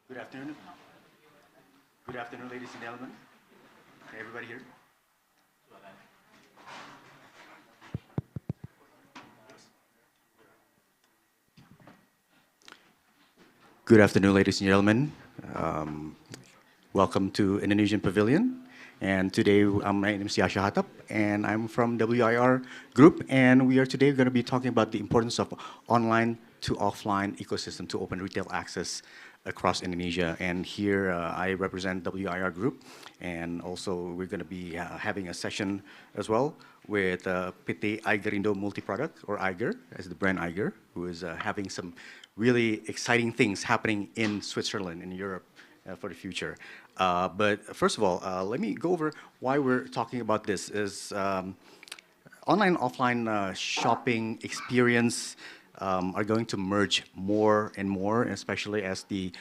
Good afternoon. Good afternoon, ladies and gentlemen. Can everybody hear? Good afternoon, ladies and gentlemen. Um, Welcome to Indonesian Pavilion. And today, my name is Yasha Hatap, and I'm from WIR Group. And we are today going to be talking about the importance of online to offline ecosystem to open retail access across Indonesia. And here I represent WIR Group. And also, we're going to be having a session as well with PT Aigerindo Multi-Product, or Aiger, as the brand Aiger, who is having some really exciting things happening in Switzerland, in Europe, for the future. But first of all, let me go over why we're talking about this. Is online offline shopping experience are going to merge more and more, especially as the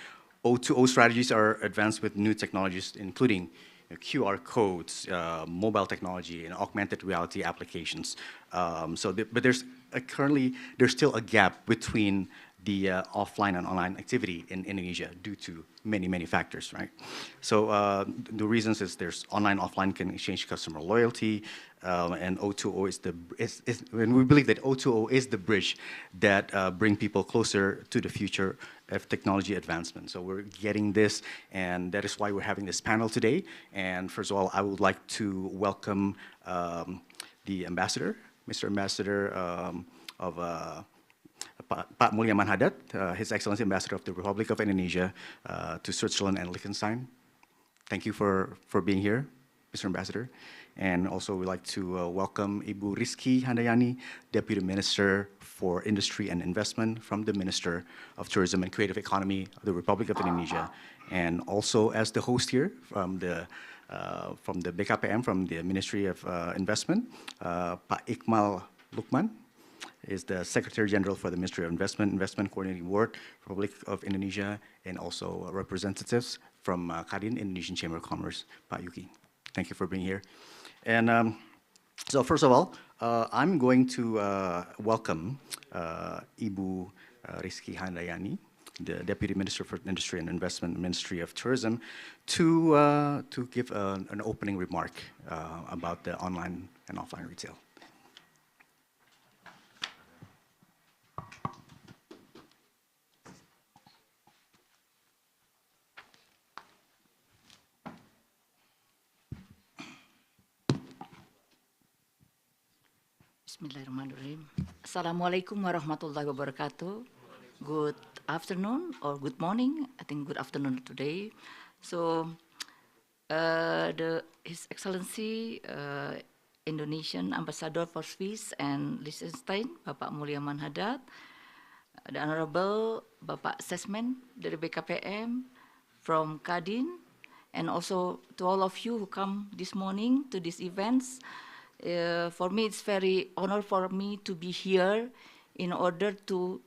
O2O strategies are advanced with new technologies, including QR codes, mobile technology, and augmented reality applications. But there's still a gap between the offline and online activity in Indonesia due to many factors, right? So the reasons is there's online, offline can exchange customer loyalty, and O2O and we believe that O2O is the bridge that bring people closer to the future of technology advancement. So we're getting this, and that is why we're having this panel today. And first of all, I would like to welcome the ambassador, Mr. Ambassador of Pak Mulyaman Haddad, His Excellency Ambassador of the Republic of Indonesia to Switzerland and Liechtenstein. Thank you for being here, Mr. Ambassador. And also we'd like to welcome Ibu Rizky Handayani, Deputy Minister for Industry and Investment from the Minister of Tourism and Creative Economy of the Republic of Indonesia. And also as the host here from the BKPM, from the Ministry of Investment, Pak Iqmal Lukman, is the Secretary General for the Ministry of Investment Coordinating Board, Republic of Indonesia, and also representatives from Kadin, Indonesian Chamber of Commerce, Pak Yuki. Thank you for being here. And so first of all, I'm going to welcome Ibu Rizky Handayani, the Deputy Minister for Industry and Investment, Ministry of Tourism, to give an opening remark about the online and offline retail. Bismillahirrahmanirrahim. Assalamualaikum warahmatullahi wabarakatuh. Good afternoon or good morning. I think good afternoon today. So, His Excellency Indonesian Ambassador for Swiss and Liechtenstein, Bapak Mulyaman Haddad, the Honorable Bapak Sesmen dari BKPM from Kadin, and also to all of you who come this morning to these events. For me, it's very honor for me to be here in order to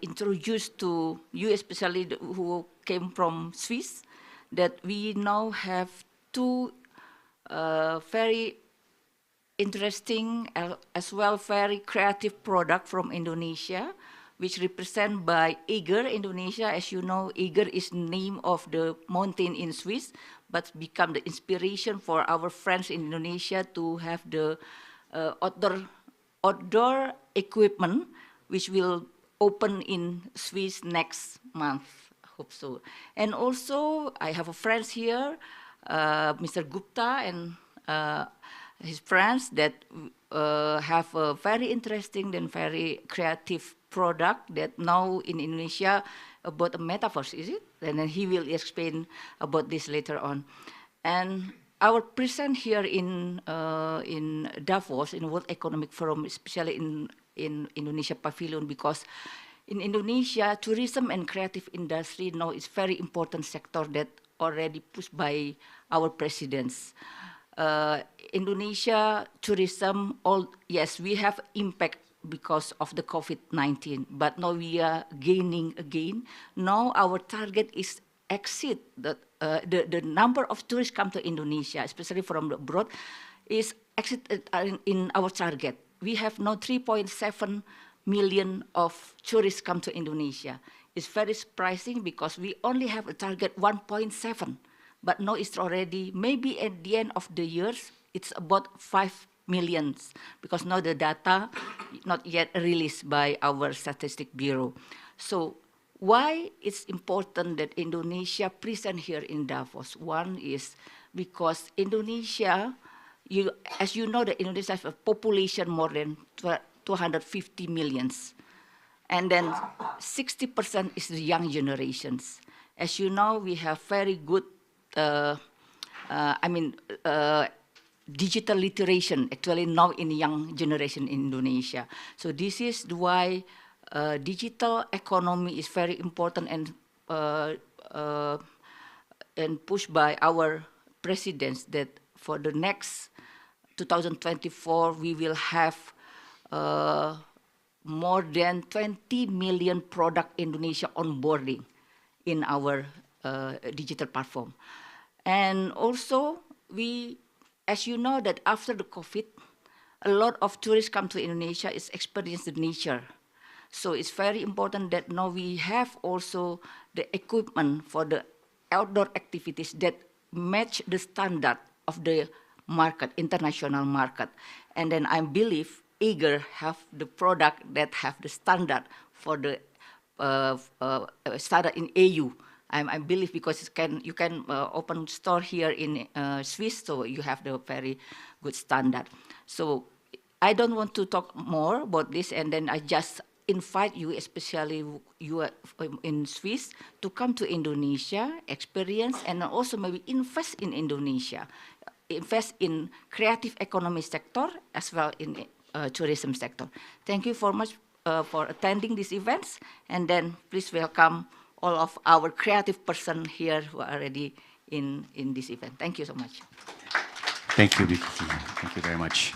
introduce to you, especially who came from Swiss, that we now have two very interesting as well very creative product from Indonesia, which represent by Eiger Indonesia. As you know, Eiger is name of the mountain in Swiss, but become the inspiration for our friends in Indonesia to have the outdoor equipment, which will open in Swiss next month. I hope so. And also, I have a friends here, Mr. Gupta and his friends that have a very interesting and very creative product that now in Indonesia about a metaverse, is it? And then he will explain about this later on. And our presence here in Davos, in World Economic Forum, especially in Indonesia Pavilion, because in Indonesia, tourism and creative industry now is very important sector that already pushed by our presidents. Indonesia tourism, yes, we have impact because of the COVID-19, but now we are gaining again. Now our target is exceed the number of tourists come to Indonesia, especially from abroad, is exceeded in our target. We have now 3.7 million of tourists come to Indonesia. It's very surprising because we only have a target 1.7, but now it's already, maybe at the end of the years, it's about 5 millions, because now the data not yet released by our Statistic Bureau. So why it's important that Indonesia present here in Davos? One is because Indonesia, as you know, that Indonesia has a population more than 250 millions. And then 60% is the young generations. As you know, we have very good, I mean, digital literation actually now in young generation in Indonesia. So this is why digital economy is very important and pushed by our presidents that for the next 2024 we will have more than 20 million product Indonesia onboarding in our digital platform. And also, as you know, that after the COVID, a lot of tourists come to Indonesia is experience the nature. So it's very important that now we have also the equipment for the outdoor activities that match the standard of the market, international market. And then I believe eager have the product that have the standard for the standard in AU. I believe because you can open store here in Swiss, so you have the very good standard. So I don't want to talk more about this, and then I just invite you, especially you in Swiss, to come to Indonesia, experience, and also maybe invest in Indonesia, invest in creative economy sector as well in tourism sector. Thank you so much for attending these events, and then please welcome all of our creative person here who are already in this event. Thank you so much. Thank you, Vicky. Thank you very much.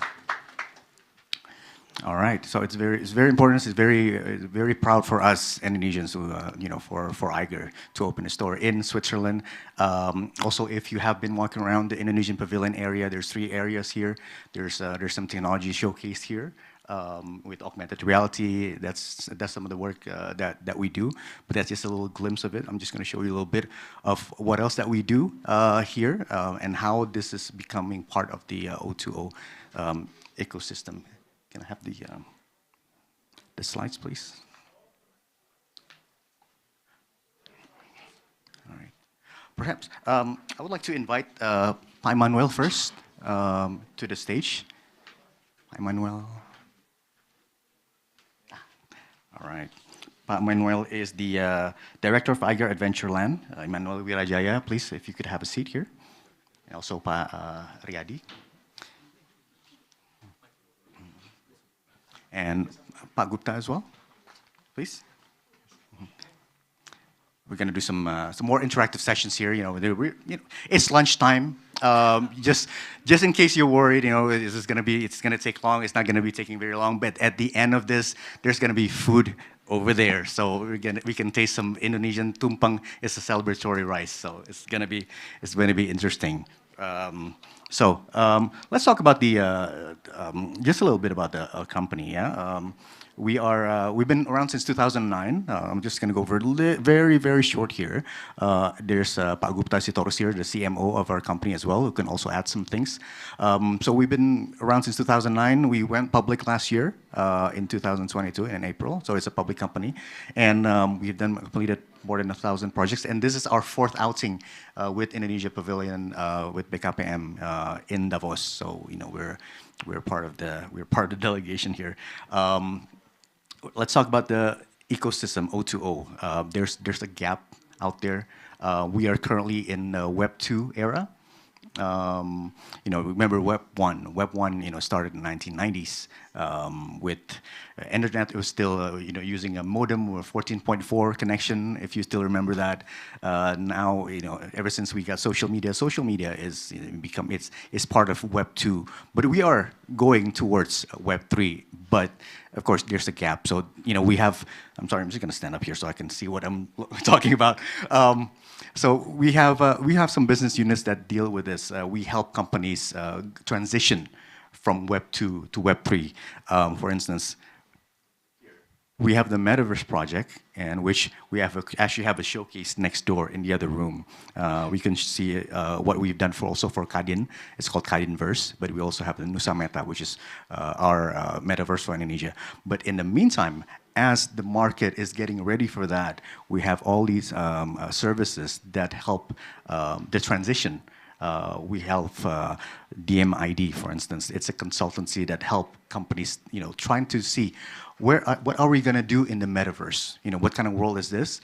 All right, so it's very important. It's very proud for us Indonesians, for Iger to open a store in Switzerland. Also, if you have been walking around the Indonesian Pavilion area, there's 3 areas here. There's some technology showcase here with augmented reality. That's some of the work that we do. But that's just a little glimpse of it. I'm just going to show you a little bit of what else that we do here and how this is becoming part of the O2O ecosystem. Can I have the slides, please? All right. Perhaps I would like to invite Pai Manuel first to the stage. Pai Manuel. All right. Pak Manuel is the director of Iger Adventureland. Emmanuel Wirajaya, please, if you could have a seat here. And also Pak Riyadi. And Pak Gupta as well, please. We're going to do some more interactive sessions here. It's lunchtime. Just in case you're worried, it's going to take long. It's not going to be taking very long. But at the end of this, there's going to be food over there. So we can taste some Indonesian tumpeng. It's a celebratory rice. So it's going to be interesting. Let's talk about just a little bit about the company. Yeah, we've been around since 2009. I'm just going to go over very, very short here. There's Pak Gupta Sitorus here, the CMO of our company as well, who can also add some things. So we've been around since 2009. We went public last year in 2022 in April. So it's a public company, and we've then completed more than 1,000 projects, and this is our 4th outing with Indonesia Pavilion with BKPM in Davos. So we're part of the delegation here. Let's talk about the ecosystem O2O. There's a gap out there. We are currently in the Web 2 era. Remember Web 1. Web 1, started in the 1990s with internet. It was still, using a modem or a 14.4 connection, if you still remember that. Now, ever since we got social media is it's part of Web 2. But we are going towards Web 3. But of course, there's a gap. So, we have. I'm sorry. I'm just going to stand up here so I can see what I'm talking about. So we have some business units that deal with this. We help companies transition from Web 2 to Web 3. For instance, we have the Metaverse project, and which we actually have a showcase next door in the other room. We can see what we've done also for Kadin. It's called Kadinverse, but we also have the Nusa Meta, which is our Metaverse for Indonesia. But in the meantime, as the market is getting ready for that, we have all these services that help the transition. We help DMID, for instance. It's a consultancy that help companies, trying to see what are we going to do in the metaverse? What kind of world is this?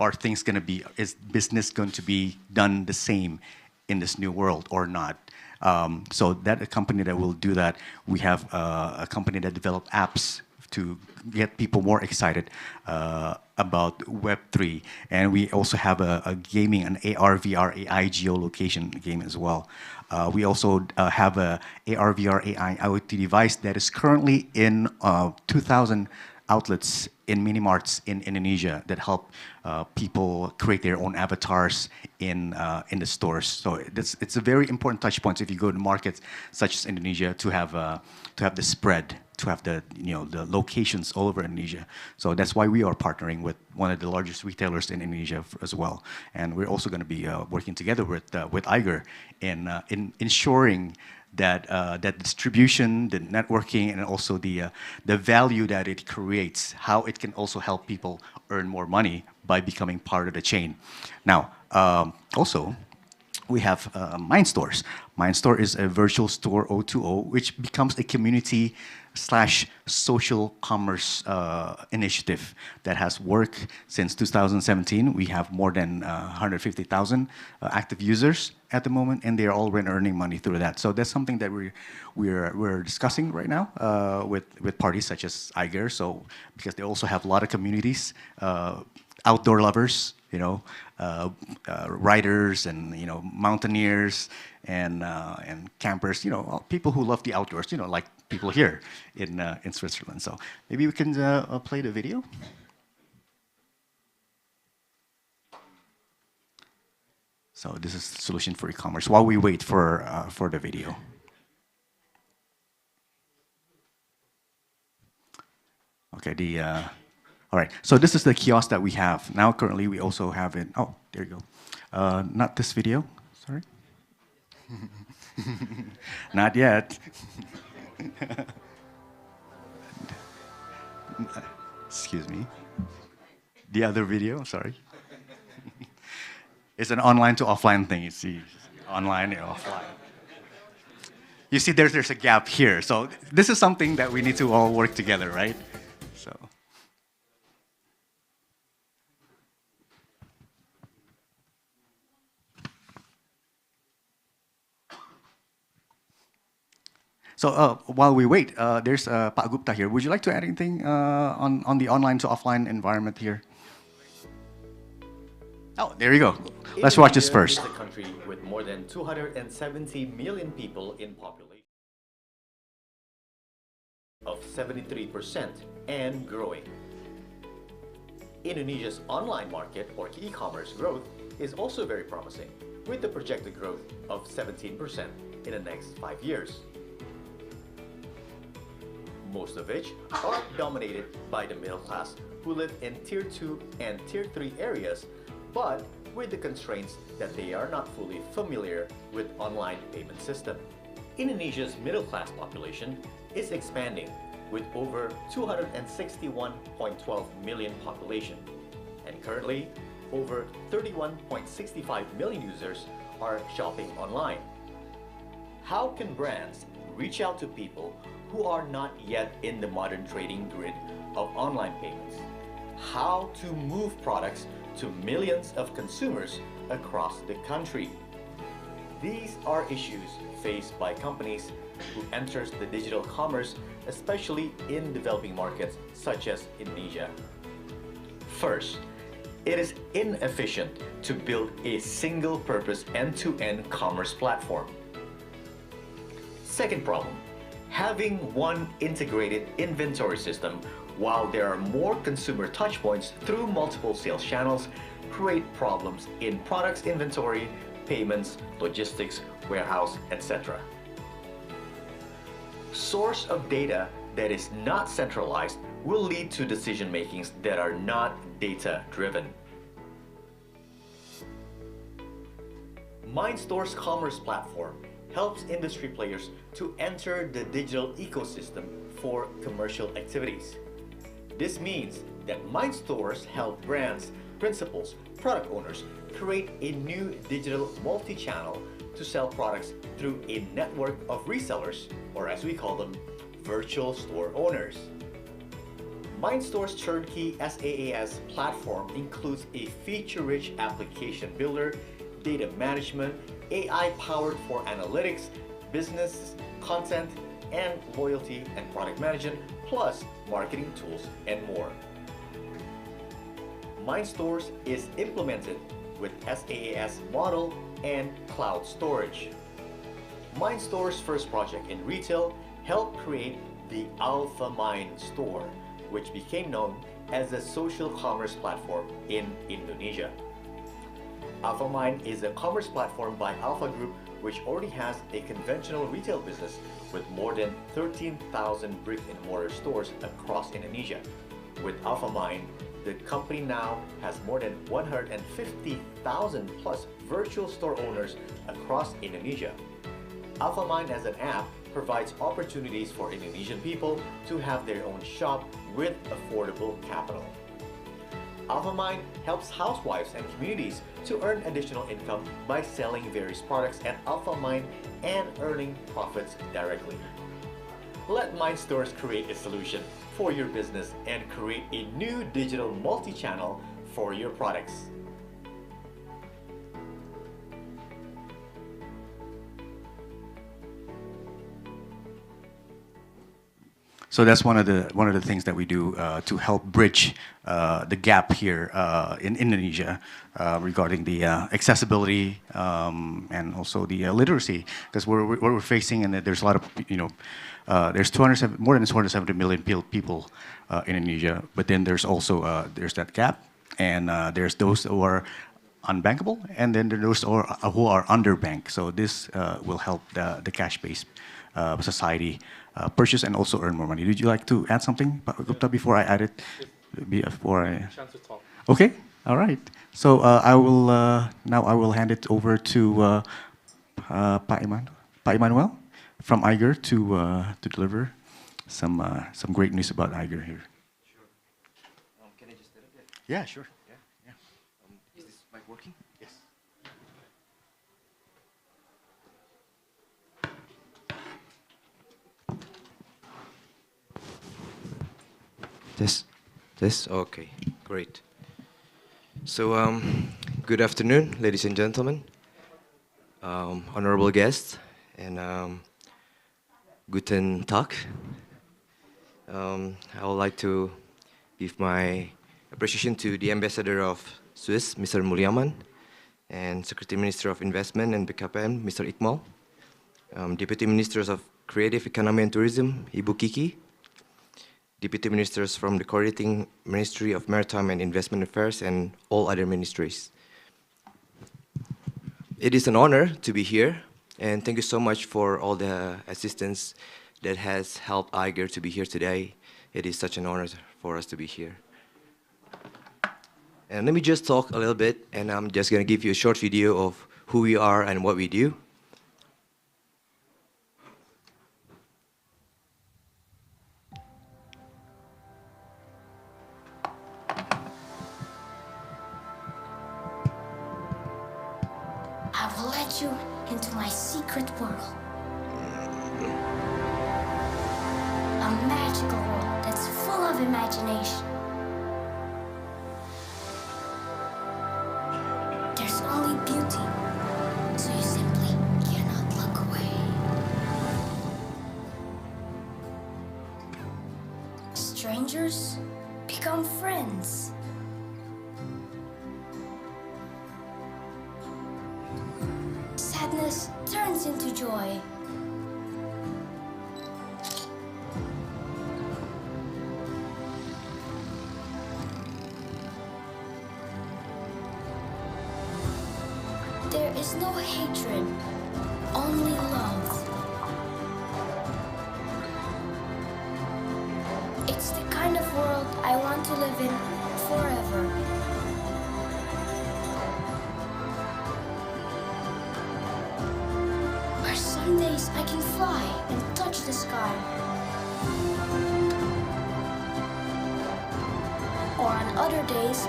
Are things going to be? Is business going to be done the same in this new world or not? So that a company that will do that. We have a company that develop apps to get people more excited about Web3. And we also have a gaming, an AR, VR, AI geolocation game as well. We also have a AR, VR, AI IoT device that is currently in 2,000 outlets in mini marts in Indonesia that help people create their own avatars in the stores. So it's a very important touch point if you go to markets such as Indonesia to have the spread, to have the the locations all over Indonesia. So that's why we are partnering with one of the largest retailers in Indonesia as well. And we're also going to be working together with Iger in ensuring that that distribution, the networking, and also the value that it creates, how it can also help people earn more money by becoming part of the chain. Now, also, we have MindStores. MindStore is a virtual store O2O, which becomes a community / social commerce initiative that has worked since 2017. We have more than 150,000 active users at the moment, and they are all earning money through that. So that's something that we're discussing right now with parties such as Iger. So because they also have a lot of communities, outdoor lovers, riders and mountaineers and campers, people who love the outdoors, like people here in Switzerland. So maybe we can play the video. So this is the solution for e-commerce while we wait for the video. Okay, all right, so this is the kiosk that we have. Now currently we also have it, oh, there you go. Not this video, sorry. Not yet. Excuse me. The other video, sorry. It's an online to offline thing, you see. Online and offline. You see there's a gap here. So this is something that we need to all work together, right? So while we wait, there's Pak Gupta here. Would you like to add anything on the online to offline environment here? Oh, there you go. Let's watch this first. Indonesia is a country with more than 270 million people in population of 73% and growing. Indonesia's online market or e-commerce growth is also very promising, with the projected growth of 17% in the next 5 years. Most of which are dominated by the middle class who live in Tier 2 and Tier 3 areas, but with the constraints that they are not fully familiar with online payment system. Indonesia's middle class population is expanding with over 261.12 million population, and currently over 31.65 million users are shopping online. How can brands reach out to people who are not yet in the modern trading grid of online payments? How to move products to millions of consumers across the country? These are issues faced by companies who enters the digital commerce, especially in developing markets such as Indonesia. First, it is inefficient to build a single-purpose end-to-end commerce platform. Second problem, having one integrated inventory system while there are more consumer touchpoints through multiple sales channels create problems in products inventory, payments, logistics, warehouse, etc. Source of data that is not centralized will lead to decision makings that are not data driven. MindStore's commerce platform helps industry players to enter the digital ecosystem for commercial activities. This means that MindStores help brands, principals, product owners create a new digital multi-channel to sell products through a network of resellers, or as we call them, virtual store owners. MindStore's turnkey SaaS platform includes a feature-rich application builder, data management, AI powered for analytics, business, content, and loyalty and product management, plus marketing tools and more. MindStores is implemented with SaaS model and cloud storage. MindStore's first project in retail helped create the Alpha Mind Store, which became known as a social commerce platform in Indonesia. AlphaMind is a commerce platform by Alpha Group, which already has a conventional retail business with more than 13,000 brick-and-mortar stores across Indonesia. With AlphaMind, the company now has more than 150,000 plus virtual store owners across Indonesia. AlphaMind as an app provides opportunities for Indonesian people to have their own shop with affordable capital. AlphaMind helps housewives and communities to earn additional income by selling various products at AlphaMind and earning profits directly. Let MindStores create a solution for your business and create a new digital multi-channel for your products. So that's one of the things that we do to help bridge the gap here in Indonesia regarding the accessibility and also the literacy, because what we're facing, and there's a lot of there's more than 270 million people in Indonesia, but then there's also there's that gap, and there's those who are unbankable, and then there are those who are underbanked. So this will help the cash-based society purchase and also earn more money. Would you like to add something, Gupta, before I add it? Before I... Chance to talk. Okay, all right. So I will now I will hand it over to Pa Emmanuel from Iger to deliver some great news about Iger here. Sure. Can I just tell a bit? Yeah, sure. Yeah. Is this mic working? Yes. This. Okay, great. So, good afternoon, ladies and gentlemen, honorable guests, and guten Tag. I would like to give my appreciation to the Ambassador of Swiss, Mr. Mulyaman, and Secretary Minister of Investment and BKPM, Mr. Iqmal, Deputy Ministers of Creative Economy and Tourism, Ibu Kiki, Deputy Ministers from the Coordinating Ministry of Maritime and Investment Affairs, and all other ministries. It is an honor to be here, and thank you so much for all the assistance that has helped Iger to be here today. It is such an honor for us to be here. And let me just talk a little bit, and I'm just going to give you a short video of who we are and what we do. I will let you into my secret world. A magical world that's full of imagination. There's only beauty, so you simply cannot look away. Strangers become friends. Sadness turns into joy. There is no hatred, only love. I want to live in forever. Where some days I can fly and touch the sky. Or on other days,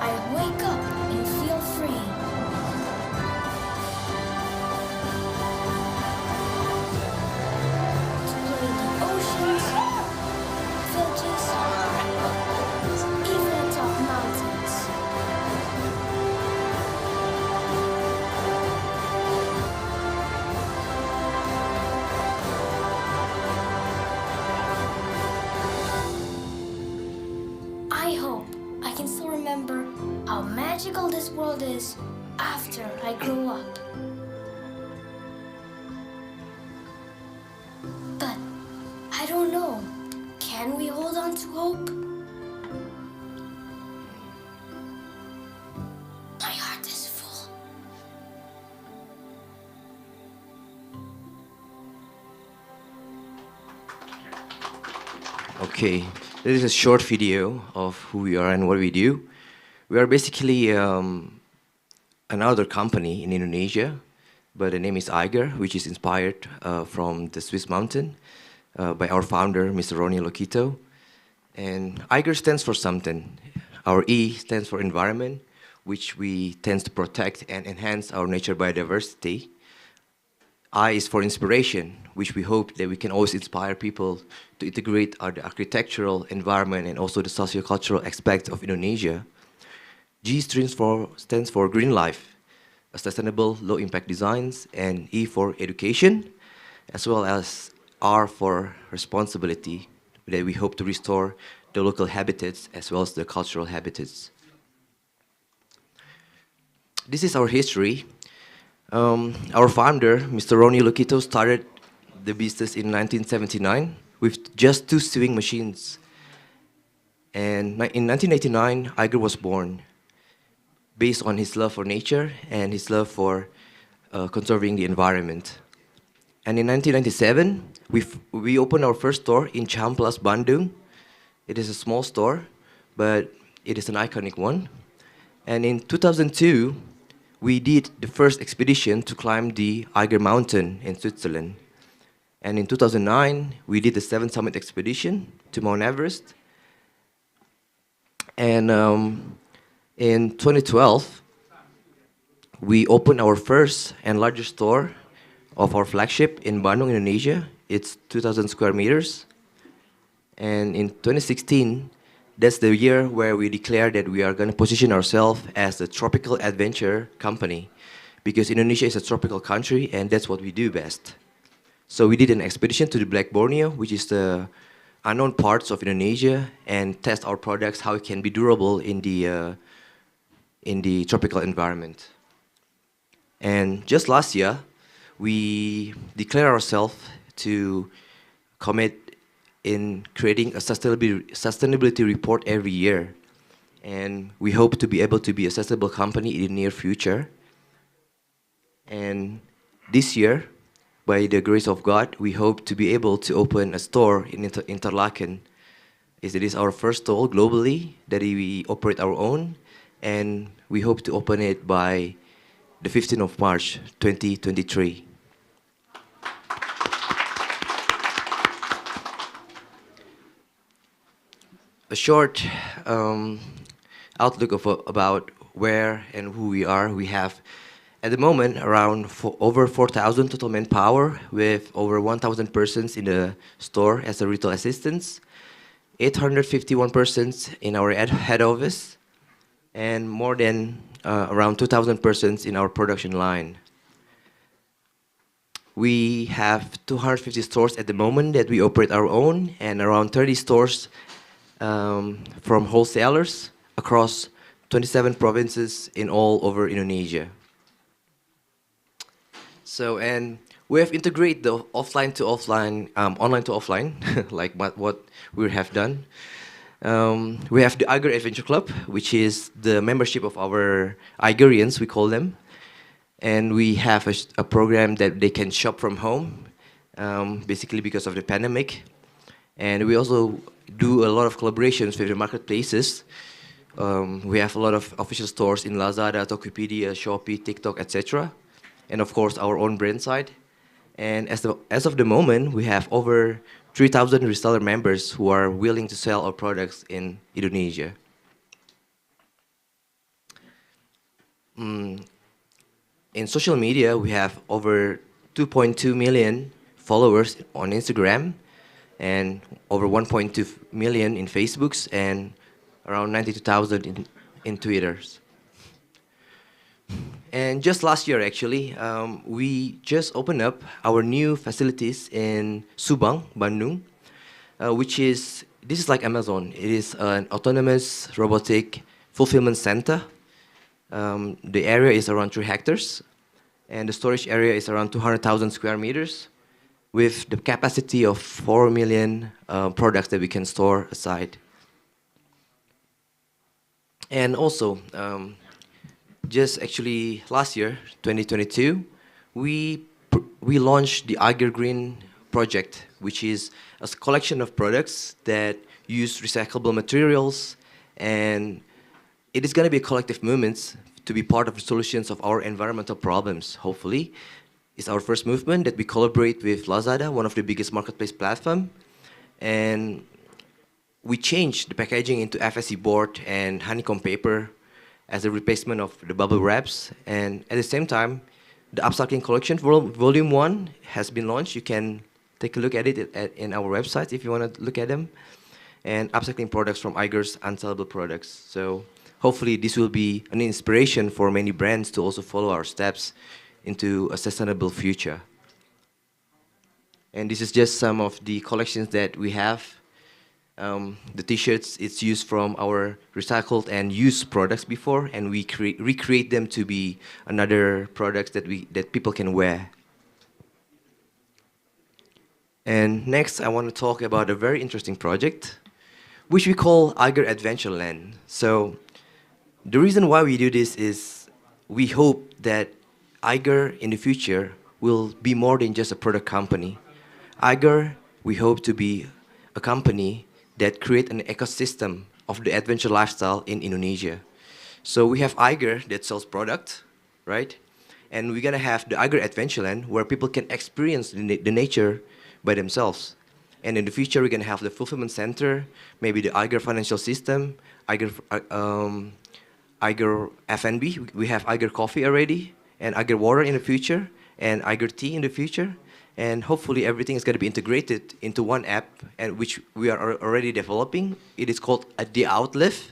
I wake up and feel free. To play in the oceans, villages, even atop mountains. I hope I can still remember how magical this world is after I grow up. But I don't know. Can we hold on to hope? My heart is full. Okay, this is a short video of who we are and what we do. We are basically another company in Indonesia, but the name is Eiger, which is inspired from the Swiss mountain by our founder, Mr. Ronnie Lokito. And Eiger stands for something. Our E stands for environment, which we tend to protect and enhance our nature biodiversity. I is for inspiration, which we hope that we can always inspire people to integrate the architectural environment and also the socio-cultural aspects of Indonesia. G stands for green life, sustainable low-impact designs, and E for education, as well as R for responsibility, that we hope to restore the local habitats as well as the cultural habitats. This is our history. Our founder, Mr. Ronnie Lokito, started the business in 1979 with just 2 sewing machines. And in 1989, Iger was born, based on his love for nature and his love for conserving the environment. And in 1997, we opened our first store in Champlas, Bandung. It is a small store, but it is an iconic one. And in 2002, we did the first expedition to climb the Eiger Mountain in Switzerland. And in 2009, we did the 7th Summit expedition to Mount Everest. And in 2012, we opened our first and largest store of our flagship in Bandung, Indonesia. It's 2,000 square meters. And in 2016, that's the year where we declared that we are going to position ourselves as a tropical adventure company, because Indonesia is a tropical country and that's what we do best. So we did an expedition to the Black Borneo, which is the unknown parts of Indonesia, and test our products, how it can be durable in the tropical environment. And just last year, we declared ourselves to commit in creating a sustainability report every year. And we hope to be able to be a sustainable company in the near future. And this year, by the grace of God, we hope to be able to open a store in Interlaken. It is our first store globally that we operate our own, and we hope to open it by the 15th of March, 2023. A short outlook about where and who we are. We have, at the moment, around over 4,000 total manpower, with over 1,000 persons in the store as a retail assistants, 851 persons in our head office, and more than around 2,000 persons in our production line. We have 250 stores at the moment that we operate our own, and around 30 stores from wholesalers across 27 provinces in all over Indonesia. So, and we have integrated the offline to offline, online to offline, like what we have done. We have the Eiger Adventure Club, which is the membership of our Eigerians, we call them. And we have a program that they can shop from home, basically because of the pandemic. And we also do a lot of collaborations with the marketplaces. We have a lot of official stores in Lazada, Tokopedia, Shopee, TikTok, etc. And of course, our own brand site. And as of the moment, we have over 3,000 reseller members who are willing to sell our products in Indonesia. In social media, we have over 2.2 million followers on Instagram and over 1.2 million in Facebooks and around 92,000 in Twitters. And just last year, actually, we just opened up our new facilities in Subang, Bandung, this is like Amazon. It is an autonomous robotic fulfillment center. The area is around 3 hectares, and the storage area is around 200,000 square meters, with the capacity of 4 million products that we can store aside. And also, just actually last year, 2022, we launched the Iger Green project, which is a collection of products that use recyclable materials, and it is going to be a collective movement to be part of the solutions of our environmental problems, hopefully. It's our first movement that we collaborate with Lazada, one of the biggest marketplace platform, and we changed the packaging into FSC board and honeycomb paper as a replacement of the bubble wraps. And at the same time, the upcycling collection volume 1 has been launched. You can take a look at it in our website if you want to look at them. And upcycling products from Iger's unsellable products. So hopefully this will be an inspiration for many brands to also follow our steps into a sustainable future. And this is just some of the collections that we have. The t-shirts, it's used from our recycled and used products before, and we recreate them to be another products that people can wear. And next, I want to talk about a very interesting project, which we call Iger Adventureland. So the reason why we do this is we hope that Iger in the future will be more than just a product company. Iger, we hope to be a company that create an ecosystem of the adventure lifestyle in Indonesia. So we have Iger that sells product, right? And we're gonna have the Iger Adventureland where people can experience the nature by themselves. And in the future, we're gonna have the fulfillment center, maybe the Iger financial system, Iger F&B. We have Iger coffee already, and Iger water in the future, and Iger tea in the future. And hopefully everything is going to be integrated into one app, and which we are already developing. It is called The Outlive,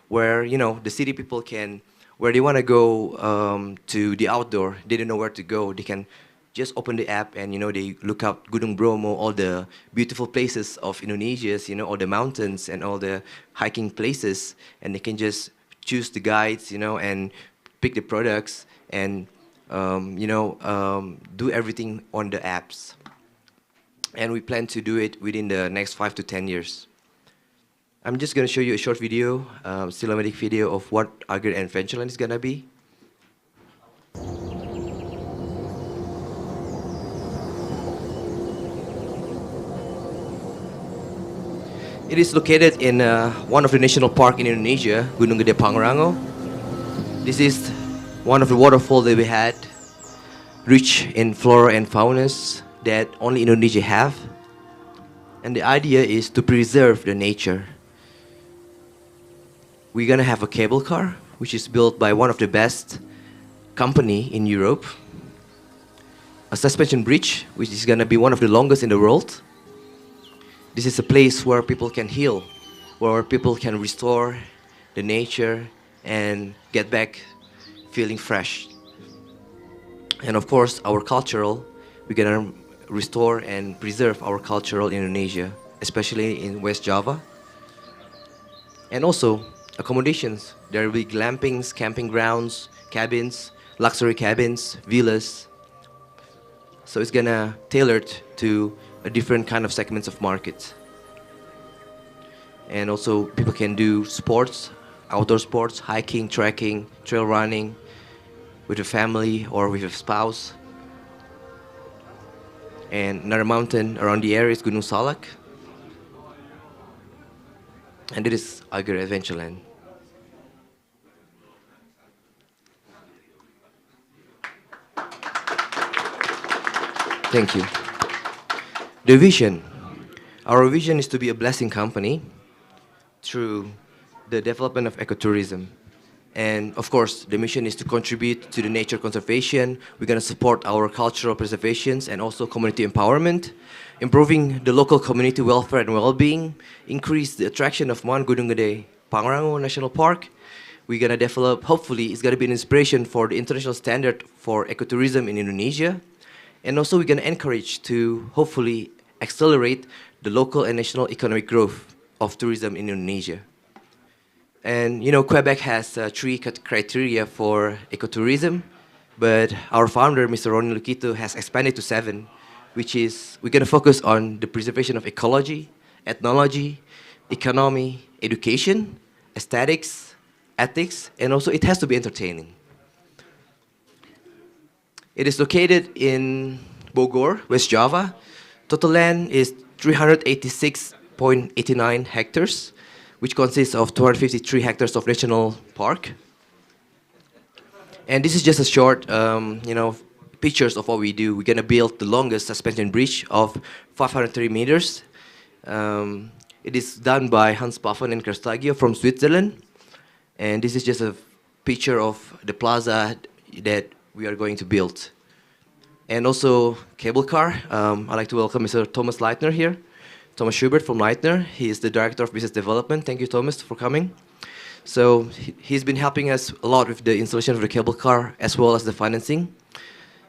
where the city people can, where they want to go to the outdoor, they don't know where to go. They can just open the app and they look up Gunung Bromo, all the beautiful places of Indonesia, all the mountains and all the hiking places, and they can just choose the guides, and pick the products and do everything on the apps. And we plan to do it within the next 5 to 10 years. I'm just going to show you a short video, cinematic video of what Iger Adventureland is going to be. It is located in one of the national park in Indonesia, Gunung Gede Pangrango. This is one of the waterfalls that we had, rich in flora and faunas that only Indonesia have. And the idea is to preserve the nature. We're gonna have a cable car, which is built by one of the best company in Europe. A suspension bridge, which is gonna be one of the longest in the world. This is a place where people can heal, where people can restore the nature and get back feeling fresh. And of course, our cultural, we're gonna restore and preserve our cultural Indonesia, especially in West Java. And also, accommodations. There will be glampings, camping grounds, cabins, luxury cabins, villas. So it's gonna tailored to a different kind of segments of markets. And also, people can do sports, outdoor sports, hiking, trekking, trail running, with a family or with a spouse. And another mountain around the area is Gunung Salak. And it is Iger Adventureland. Thank you. The vision. Our vision is to be a blessing company through the development of ecotourism. And of course, the mission is to contribute to the nature conservation. We're going to support our cultural preservations and also community empowerment, improving the local community welfare and well-being, increase the attraction of Mount Gunung Gede Pangrango National Park. We're going to develop, hopefully, it's going to be an inspiration for the international standard for ecotourism in Indonesia. And also, we're going to encourage to hopefully accelerate the local and national economic growth of tourism in Indonesia. And you know, Quebec has three criteria for ecotourism, but our founder, Mr. Ronnie Luquito, has expanded to 7, which is we're going to focus on the preservation of ecology, ethnology, economy, education, aesthetics, ethics, and also it has to be entertaining. It is located in Bogor, West Java. Total land is 386.89 hectares, which consists of 253 hectares of national park. And this is just a short, pictures of what we do. We're gonna build the longest suspension bridge of 503 meters. It is done by Hans Paffen and Kerstagio from Switzerland. And this is just a picture of the plaza that we are going to build. And also cable car. I'd like to welcome Mr. Thomas Leitner here. Thomas Schubert from Leitner. He is the Director of Business Development. Thank you, Thomas, for coming. So he's been helping us a lot with the installation of the cable car as well as the financing.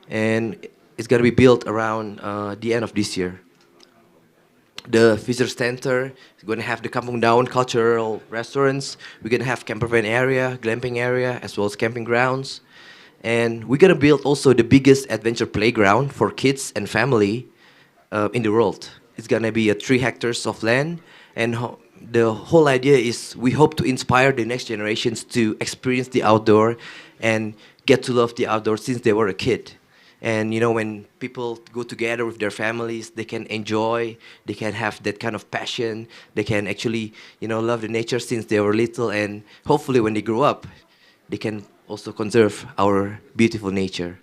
And it's going to be built around the end of this year. The visitor center is going to have the Kampung Daun cultural restaurants. We're going to have camper van area, glamping area, as well as camping grounds. And we're going to build also the biggest adventure playground for kids and family in the world. It's going to be 3 hectares of land. And the whole idea is we hope to inspire the next generations to experience the outdoor and get to love the outdoor since they were a kid. And you know, when people go together with their families, they can enjoy, they can have that kind of passion, they can actually, love the nature since they were little, and hopefully when they grow up, they can also conserve our beautiful nature.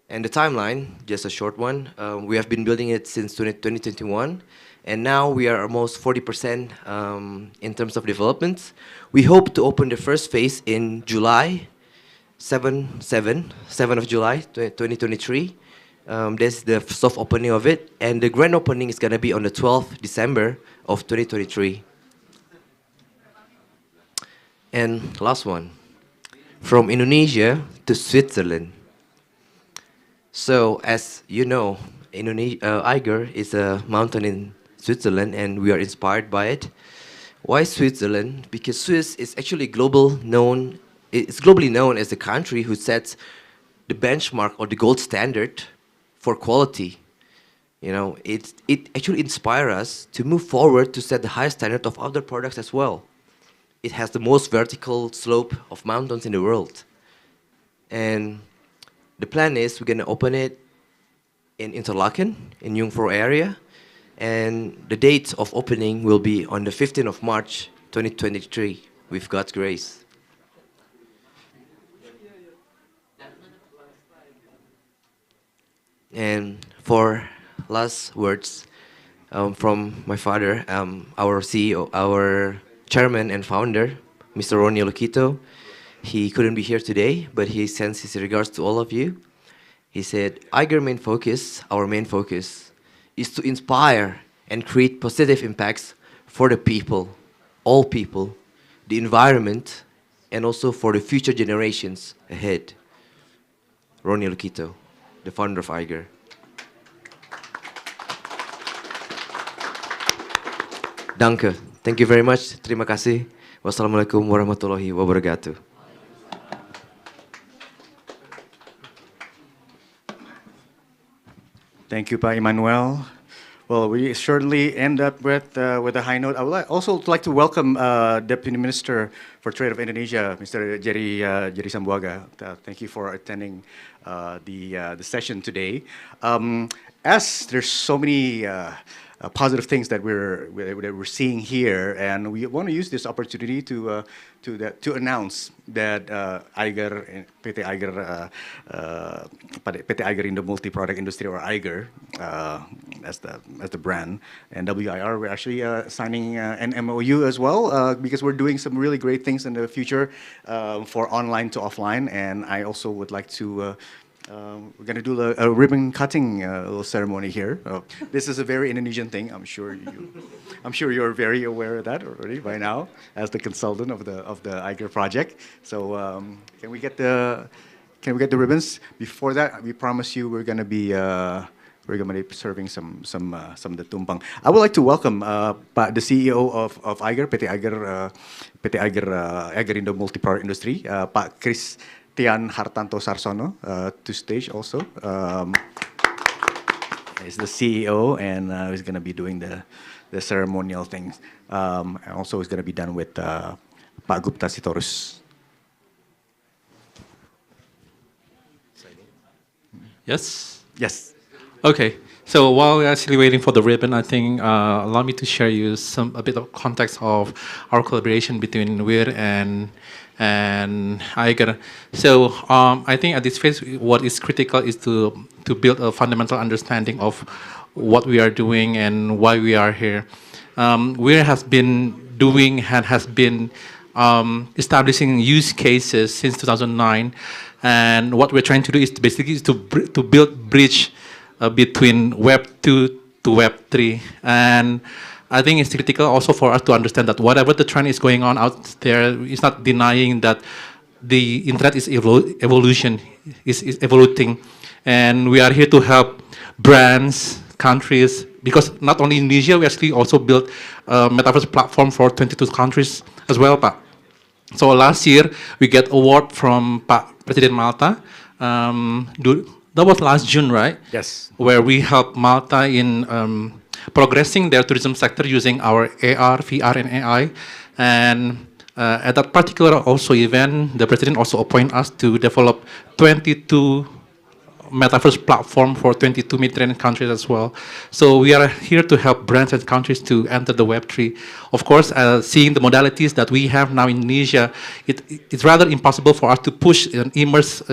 And the timeline, just a short one, we have been building it since 2021, and now we are almost 40% in terms of development. We hope to open the first phase in July, 7 of July 2023. That's the soft opening of it, and the grand opening is going to be on the 12th December of 2023. And last one, from Indonesia to Switzerland. So as you know, Eiger is a mountain in Switzerland, and we are inspired by it. Why Switzerland? Because Swiss is actually it's globally known as the country who sets the benchmark or the gold standard for quality. It actually inspires us to move forward to set the highest standard of other products as well. It has the most vertical slope of mountains in the world. And the plan is we're going to open it in Interlaken, in Jungfrau area. And the date of opening will be on the 15th of March, 2023, with God's grace. And for last words from my father, our CEO, our chairman and founder, Mr. Ronnie Luquito. He couldn't be here today, but he sends his regards to all of you. He said, our main focus is to inspire and create positive impacts for the people, all people, the environment, and also for the future generations ahead. Ronnie Luquito, the founder of Eiger. Danke. Thank you very much. Terima kasih. Wassalamualaikum warahmatullahi wabarakatuh. Thank you, Pa Emmanuel. Well, we certainly end up with a high note. I would also like to welcome Deputy Minister for Trade of Indonesia, Mr. Jerry Sambuaga. Thank you for attending the session today. As there's so many positive things that we're seeing here, and we want to use this opportunity to announce that Eiger, PT Eiger, PT Eiger in the multi-product industry, or Eiger, as the brand, and WIR, we're actually signing an MOU as well, because we're doing some really great things in the future for online to offline, and I also would like to. We're going to do a ribbon cutting little ceremony here. This is a very Indonesian thing. I'm sure you're very aware of that already by now, as the consultant of the Eiger project. So can we get the ribbons? Before that, we promise you we're going to be serving some the tumpang. I would like to welcome the CEO of Eiger, PT Eiger, Eiger in the multi-product industry, Pak Chris Tian Hartanto Sarsono, to stage also. He's the CEO, and he's going to be doing the ceremonial things. And also, it's going to be done with Pak Gupta Sitorus. Yes? Yes. Okay. So while we're actually waiting for the ribbon, I think allow me to share you a bit of context of our collaboration between WIR and Eiger. So I think at this phase, what is critical is to build a fundamental understanding of what we are doing and why we are here. WIR has been doing and has been establishing use cases since 2009, and what we're trying to do is basically to build bridge between Web 2 to Web 3. And I think it's critical also for us to understand that whatever the trend is going on out there, it's not denying that the internet is evolution, is evolving. And we are here to help brands, countries, because not only Indonesia, we actually also built a metaverse platform for 22 countries as well, Pak. So last year, we get award from Pak President Malta. That was last June, right? Yes. Where we helped Malta in progressing their tourism sector using our AR, VR, and AI. And at that particular also event, the president also appointed us to develop 22 metaverse platform for 22 Mediterranean countries as well. So we are here to help brands and countries to enter the Web3. Of course, seeing the modalities that we have now in Indonesia, it's rather impossible for us to push and immerse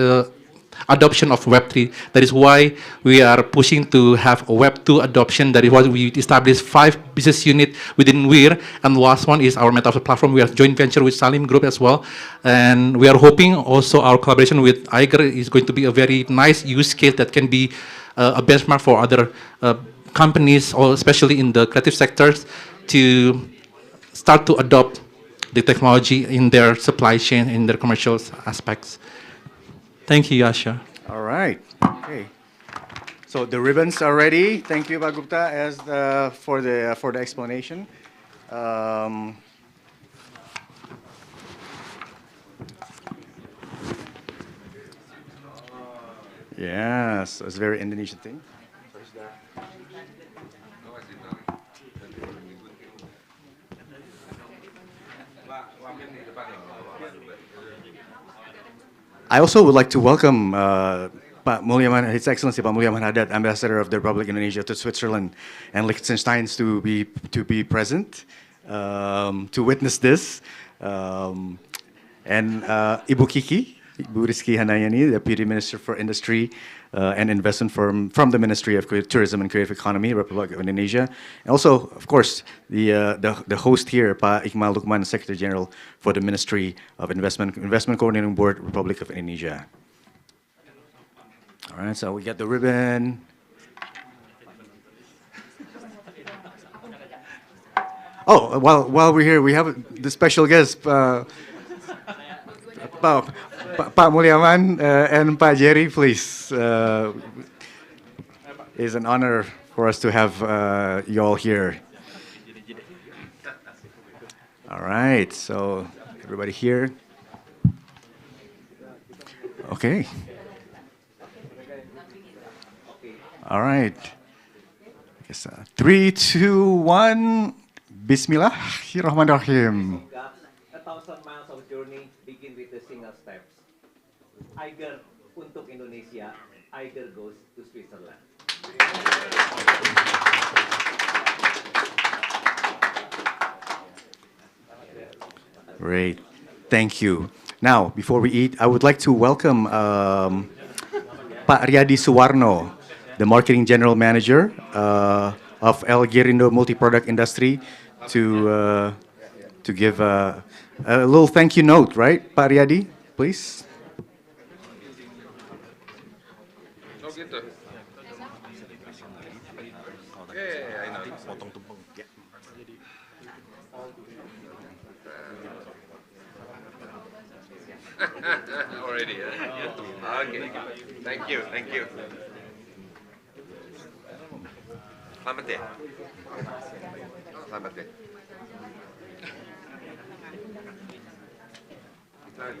adoption of Web3. That is why we are pushing to have a Web2 adoption. That is why we established 5 business units within WIR, and the last one is our metaverse platform. We have joint venture with Salim Group as well, and we are hoping also our collaboration with Eiger is going to be a very nice use case that can be a benchmark for other companies, or especially in the creative sectors, to start to adopt the technology in their supply chain, in their commercial aspects. Thank you, Yasha. All right. Okay. So the ribbons are ready. Thank you, Pak Gupta, for the explanation. Yes, it's a very Indonesian thing. I also would like to welcome Pak Mulyaman, His Excellency Pak Mulyaman Haddad, Ambassador of the Republic of Indonesia to Switzerland and Liechtenstein, to be present, to witness this, and Ibu Kiki, Ibu Rizky Handayani, Deputy Minister for Industry and Investment from the Ministry of Tourism and Creative Economy, Republic of Indonesia. And also, of course, the host here, Pak Iqmal Lukman, Secretary General for the Ministry of Investment Coordinating Board, Republic of Indonesia. All right, so we got the ribbon. Oh, while we're here, we have the special guest, Pak Mulyaman and Pak Jerry, please. It's an honor for us to have you all here. All right, so everybody here. Okay. All right. 3, 2, 1. Bismillahirrahmanirrahim. 1,000 miles of journey begin with a single steps. Eiger untuk Indonesia, Eiger goes to Switzerland. Great. Thank you. Now, before we eat, I would like to welcome Pak Riyadi Suwarno, the Marketing General Manager of El Girindo Multi-Product Industry, to give a little thank you note, right, Pak Riyadi, please? Oh gitu. Already ya. Oke. Thank you, thank you. Selamat ya. Selamat ya. Nah,